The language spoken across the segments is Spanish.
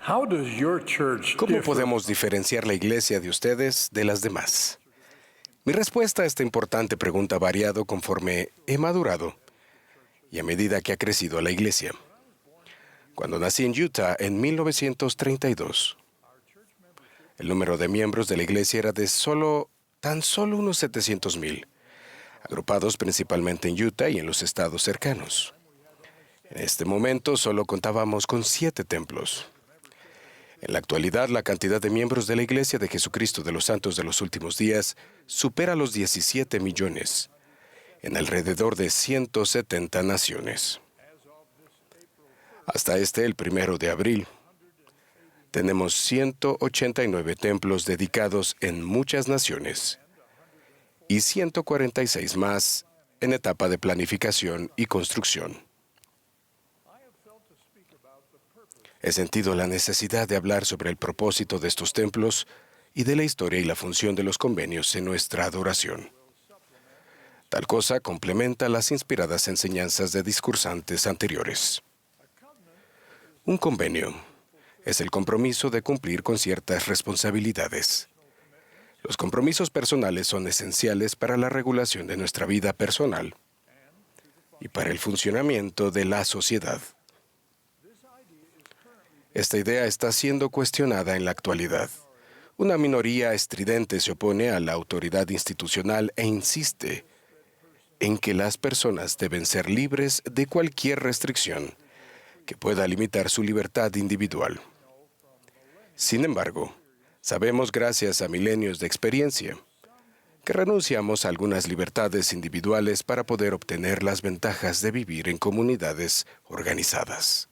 How does your church ¿Cómo differ? podemos diferenciar la iglesia de ustedes de las demás? Mi respuesta a esta importante pregunta ha variado conforme he madurado y a medida que ha crecido la iglesia. Cuando nací en Utah en 1932, el número de miembros de la iglesia era de tan solo unos 700,000, agrupados principalmente en Utah y en los estados cercanos. En este momento solo contábamos con 7 templos. En la actualidad, la cantidad de miembros de la Iglesia de Jesucristo de los Santos de los Últimos Días supera los 17 millones, en alrededor de 170 naciones. Hasta el 1 de abril, tenemos 189 templos dedicados en muchas naciones y 146 más en etapa de planificación y construcción. He sentido la necesidad de hablar sobre el propósito de estos templos y de la historia y la función de los convenios en nuestra adoración. Tal cosa complementa las inspiradas enseñanzas de discursantes anteriores. Un convenio es el compromiso de cumplir con ciertas responsabilidades. Los compromisos personales son esenciales para la regulación de nuestra vida personal y para el funcionamiento de la sociedad. Esta idea está siendo cuestionada en la actualidad. Una minoría estridente se opone a la autoridad institucional e insiste en que las personas deben ser libres de cualquier restricción que pueda limitar su libertad individual. Sin embargo, sabemos gracias a milenios de experiencia que renunciamos a algunas libertades individuales para poder obtener las ventajas de vivir en comunidades organizadas.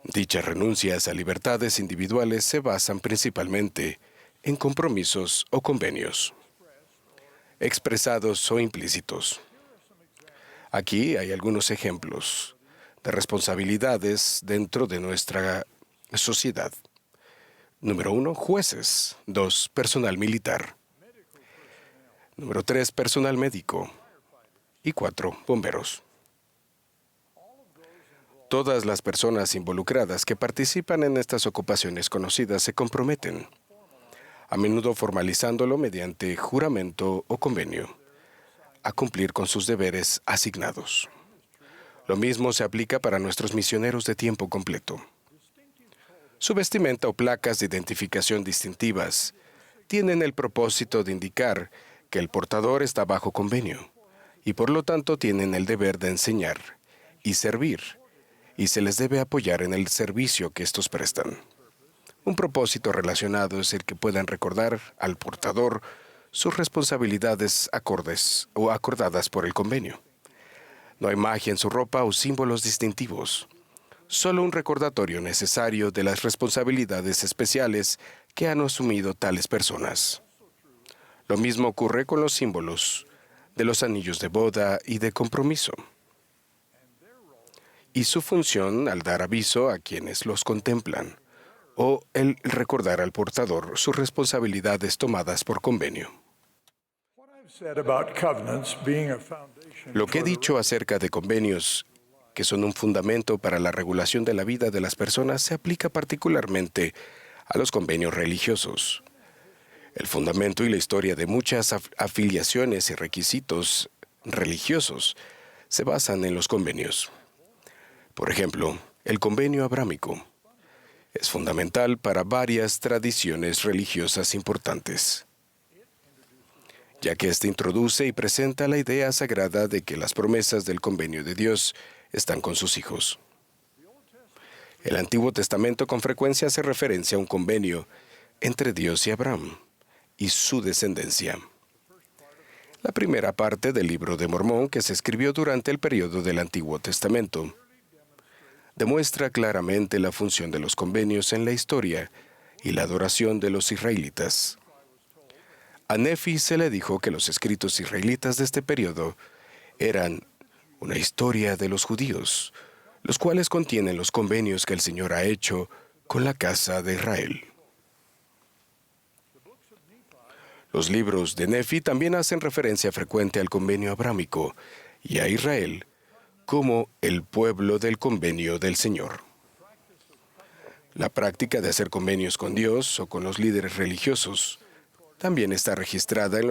Dichas renuncias a libertades individuales se basan principalmente en compromisos o convenios, expresados o implícitos. Aquí hay algunos ejemplos de responsabilidades dentro de nuestra sociedad. Número 1, jueces. 2, personal militar. Número 3, personal médico. Y 4, bomberos. Todas las personas involucradas que participan en estas ocupaciones conocidas se comprometen, a menudo formalizándolo mediante juramento o convenio, a cumplir con sus deberes asignados. Lo mismo se aplica para nuestros misioneros de tiempo completo. Su vestimenta o placas de identificación distintivas tienen el propósito de indicar que el portador está bajo convenio y por lo tanto tienen el deber de enseñar y servir, y se les debe apoyar en el servicio que estos prestan. Un propósito relacionado es el que puedan recordar al portador sus responsabilidades acordes o acordadas por el convenio. No hay magia en su ropa o símbolos distintivos, solo un recordatorio necesario de las responsabilidades especiales que han asumido tales personas. Lo mismo ocurre con los símbolos de los anillos de boda y de compromiso, y su función al dar aviso a quienes los contemplan, o el recordar al portador sus responsabilidades tomadas por convenio. Lo que he dicho acerca de convenios, que son un fundamento para la regulación de la vida de las personas, se aplica particularmente a los convenios religiosos. El fundamento y la historia de muchas afiliaciones y requisitos religiosos se basan en los convenios. Por ejemplo, el convenio abrámico es fundamental para varias tradiciones religiosas importantes, ya que éste introduce y presenta la idea sagrada de que las promesas del convenio de Dios están con sus hijos. El Antiguo Testamento con frecuencia hace referencia a un convenio entre Dios y Abraham y su descendencia. La primera parte del Libro de Mormón, que se escribió durante el periodo del Antiguo Testamento, demuestra claramente la función de los convenios en la historia y la adoración de los israelitas. A Nefi se le dijo que los escritos israelitas de este periodo eran una historia de los judíos, los cuales contienen los convenios que el Señor ha hecho con la casa de Israel. Los libros de Nefi también hacen referencia frecuente al convenio abrámico y a Israel como el pueblo del convenio del Señor. La práctica de hacer convenios con Dios o con los líderes religiosos también está registrada en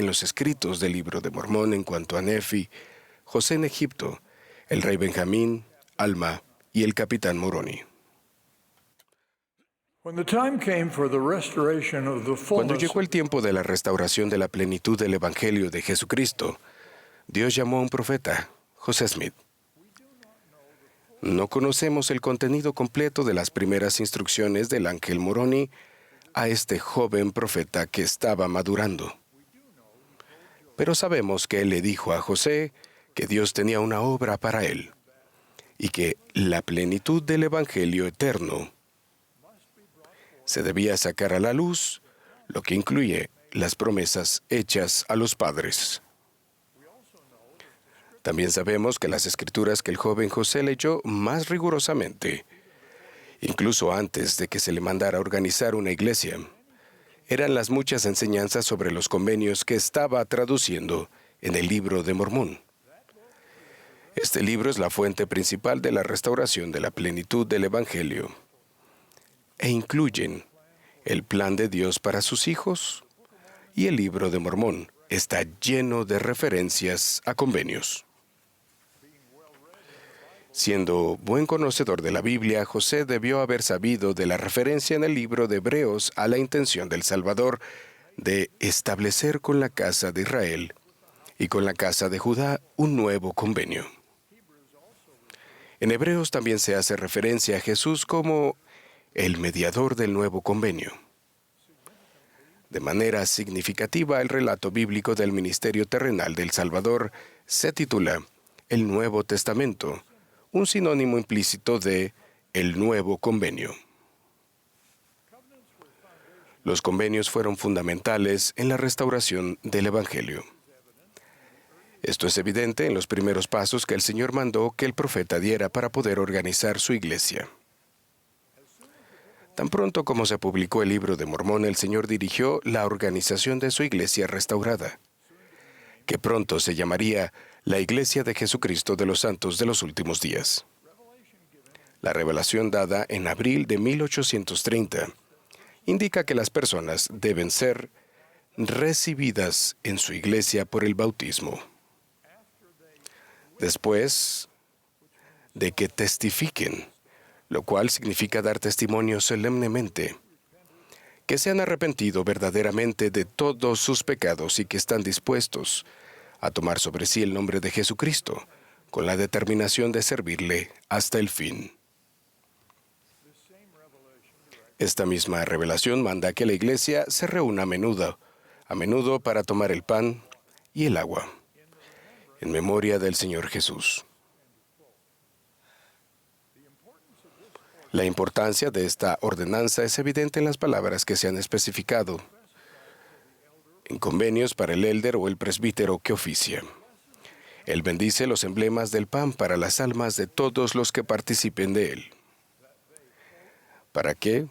los escritos del Libro de Mormón en cuanto a Nefi, José en Egipto, el rey Benjamín, Alma y el capitán Moroni. Cuando llegó el tiempo de la restauración de la plenitud del Evangelio de Jesucristo, Dios llamó a un profeta, José Smith. No conocemos el contenido completo de las primeras instrucciones del ángel Moroni a este joven profeta que estaba madurando. Pero sabemos que él le dijo a José que Dios tenía una obra para él y que la plenitud del Evangelio eterno se debía sacar a la luz, lo que incluye las promesas hechas a los padres. También sabemos que las escrituras que el joven José leyó más rigurosamente, incluso antes de que se le mandara a organizar una iglesia, eran las muchas enseñanzas sobre los convenios que estaba traduciendo en el Libro de Mormón. Este libro es la fuente principal de la restauración de la plenitud del Evangelio e incluyen el plan de Dios para sus hijos, y el Libro de Mormón está lleno de referencias a convenios. Siendo buen conocedor de la Biblia, José debió haber sabido de la referencia en el libro de Hebreos a la intención del Salvador de establecer con la casa de Israel y con la casa de Judá un nuevo convenio. En Hebreos también se hace referencia a Jesús como el mediador del nuevo convenio. De manera significativa, el relato bíblico del ministerio terrenal del Salvador se titula El Nuevo Testamento, un sinónimo implícito de el Nuevo Convenio. Los convenios fueron fundamentales en la restauración del Evangelio. Esto es evidente en los primeros pasos que el Señor mandó que el profeta diera para poder organizar su iglesia. Tan pronto como se publicó el Libro de Mormón, el Señor dirigió la organización de su iglesia restaurada, que pronto se llamaría la Iglesia de Jesucristo de los Santos de los Últimos Días. La revelación dada en abril de 1830 indica que las personas deben ser recibidas en su iglesia por el bautismo. Después de que testifiquen, lo cual significa dar testimonio solemnemente, que se han arrepentido verdaderamente de todos sus pecados y que están dispuestos a tomar sobre sí el nombre de Jesucristo, con la determinación de servirle hasta el fin. Esta misma revelación manda que la iglesia se reúna a menudo para tomar el pan y el agua, en memoria del Señor Jesús. La importancia de esta ordenanza es evidente en las palabras que se han especificado en convenios para el élder o el presbítero que oficia. Él bendice los emblemas del pan para las almas de todos los que participen de él, para que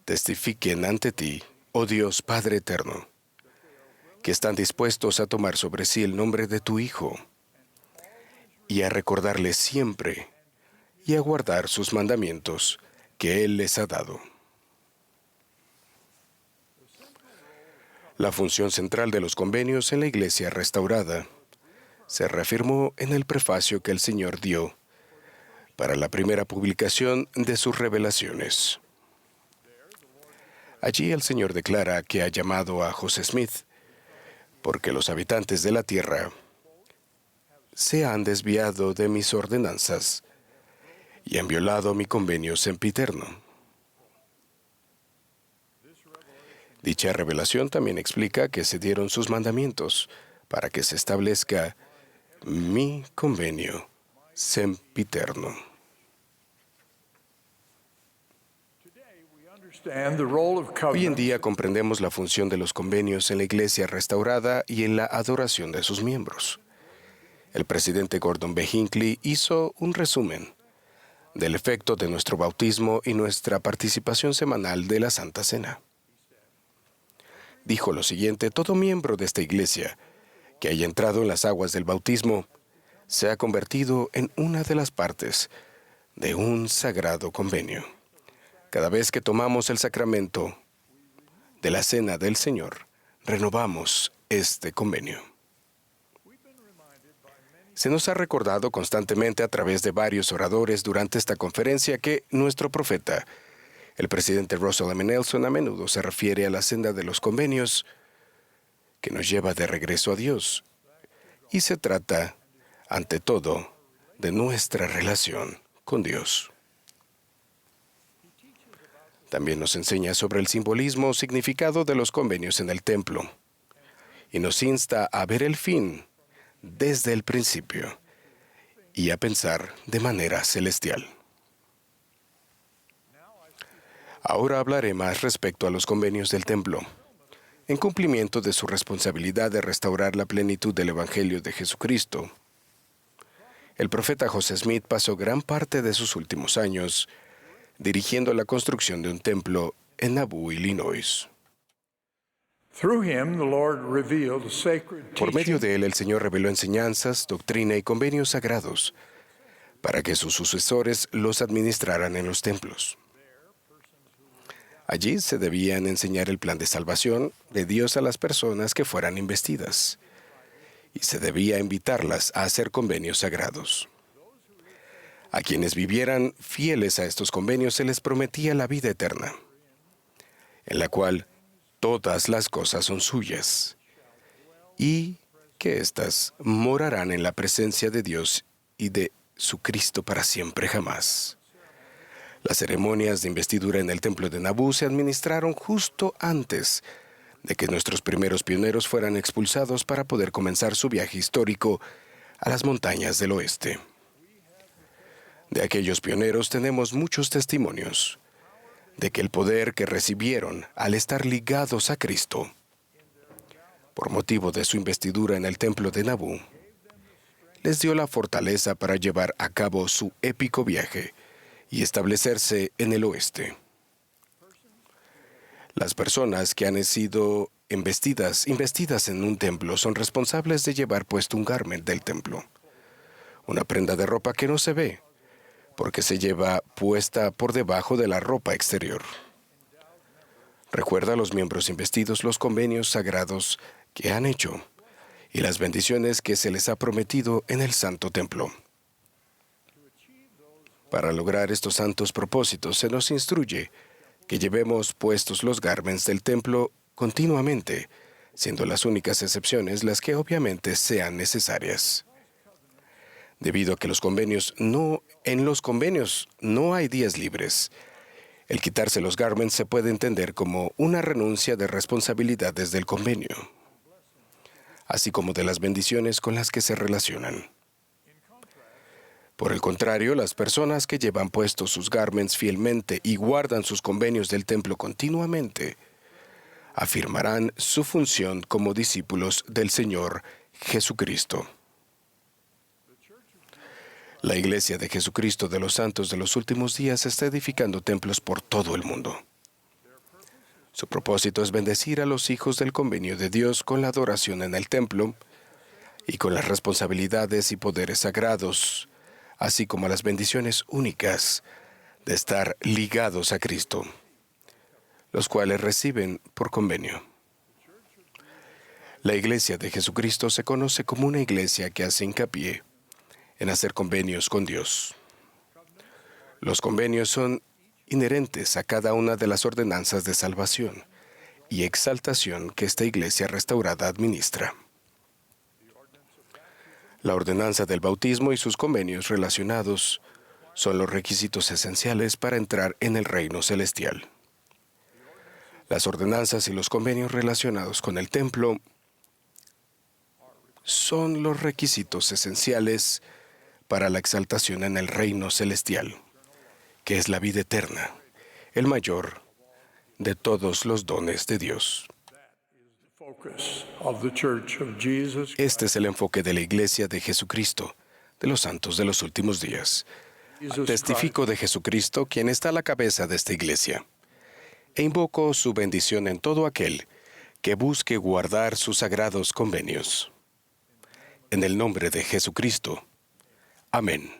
testifiquen ante ti, oh Dios Padre eterno, que están dispuestos a tomar sobre sí el nombre de tu Hijo y a recordarle siempre y a guardar sus mandamientos que Él les ha dado. La función central de los convenios en la Iglesia restaurada se reafirmó en el prefacio que el Señor dio para la primera publicación de sus revelaciones. Allí el Señor declara que ha llamado a José Smith porque los habitantes de la tierra se han desviado de mis ordenanzas y han violado mi convenio sempiterno. Dicha revelación también explica que se dieron sus mandamientos para que se establezca mi convenio sempiterno. Hoy en día comprendemos la función de los convenios en la Iglesia restaurada y en la adoración de sus miembros. El presidente Gordon B. Hinckley hizo un resumen del efecto de nuestro bautismo y nuestra participación semanal de la Santa Cena. Dijo lo siguiente: todo miembro de esta iglesia que haya entrado en las aguas del bautismo se ha convertido en una de las partes de un sagrado convenio. Cada vez que tomamos el sacramento de la Cena del Señor, renovamos este convenio. Se nos ha recordado constantemente a través de varios oradores durante esta conferencia que nuestro profeta, el presidente Russell M. Nelson, a menudo se refiere a la senda de los convenios que nos lleva de regreso a Dios. Y se trata, ante todo, de nuestra relación con Dios. También nos enseña sobre el simbolismo o significado de los convenios en el templo y nos insta a ver el fin desde el principio y a pensar de manera celestial. Ahora hablaré más respecto a los convenios del templo, en cumplimiento de su responsabilidad de restaurar la plenitud del Evangelio de Jesucristo. El profeta José Smith pasó gran parte de sus últimos años dirigiendo la construcción de un templo en Nauvoo, Illinois. Por medio de él, el Señor reveló enseñanzas, doctrina y convenios sagrados para que sus sucesores los administraran en los templos. Allí se debían enseñar el plan de salvación de Dios a las personas que fueran investidas, y se debía invitarlas a hacer convenios sagrados. A quienes vivieran fieles a estos convenios se les prometía la vida eterna, en la cual todas las cosas son suyas, y que éstas morarán en la presencia de Dios y de su Cristo para siempre jamás. Las ceremonias de investidura en el templo de Nauvoo se administraron justo antes de que nuestros primeros pioneros fueran expulsados para poder comenzar su viaje histórico a las montañas del oeste. De aquellos pioneros tenemos muchos testimonios de que el poder que recibieron al estar ligados a Cristo, por motivo de su investidura en el templo de Nauvoo, les dio la fortaleza para llevar a cabo su épico viaje y establecerse en el oeste. Las personas que han sido investidas en un templo son responsables de llevar puesto un garment del templo, una prenda de ropa que no se ve, porque se lleva puesta por debajo de la ropa exterior. Recuerda a los miembros investidos los convenios sagrados que han hecho y las bendiciones que se les ha prometido en el Santo Templo. Para lograr estos santos propósitos se nos instruye que llevemos puestos los garments del templo continuamente, siendo las únicas excepciones las que obviamente sean necesarias. Debido a que en los convenios no hay días libres, el quitarse los garments se puede entender como una renuncia de responsabilidades del convenio, así como de las bendiciones con las que se relacionan. Por el contrario, las personas que llevan puestos sus garments fielmente y guardan sus convenios del templo continuamente, afirmarán su función como discípulos del Señor Jesucristo. La Iglesia de Jesucristo de los Santos de los Últimos Días está edificando templos por todo el mundo. Su propósito es bendecir a los hijos del convenio de Dios con la adoración en el templo y con las responsabilidades y poderes sagrados, así como las bendiciones únicas de estar ligados a Cristo, los cuales reciben por convenio. La Iglesia de Jesucristo se conoce como una iglesia que hace hincapié en hacer convenios con Dios. Los convenios son inherentes a cada una de las ordenanzas de salvación y exaltación que esta iglesia restaurada administra. La ordenanza del bautismo y sus convenios relacionados son los requisitos esenciales para entrar en el reino celestial. Las ordenanzas y los convenios relacionados con el templo son los requisitos esenciales para la exaltación en el reino celestial, que es la vida eterna, el mayor de todos los dones de Dios. Este es el enfoque de la Iglesia de Jesucristo, de los santos de los últimos días. Testifico de Jesucristo, quien está a la cabeza de esta Iglesia, e invoco su bendición en todo aquel que busque guardar sus sagrados convenios. En el nombre de Jesucristo. Amén.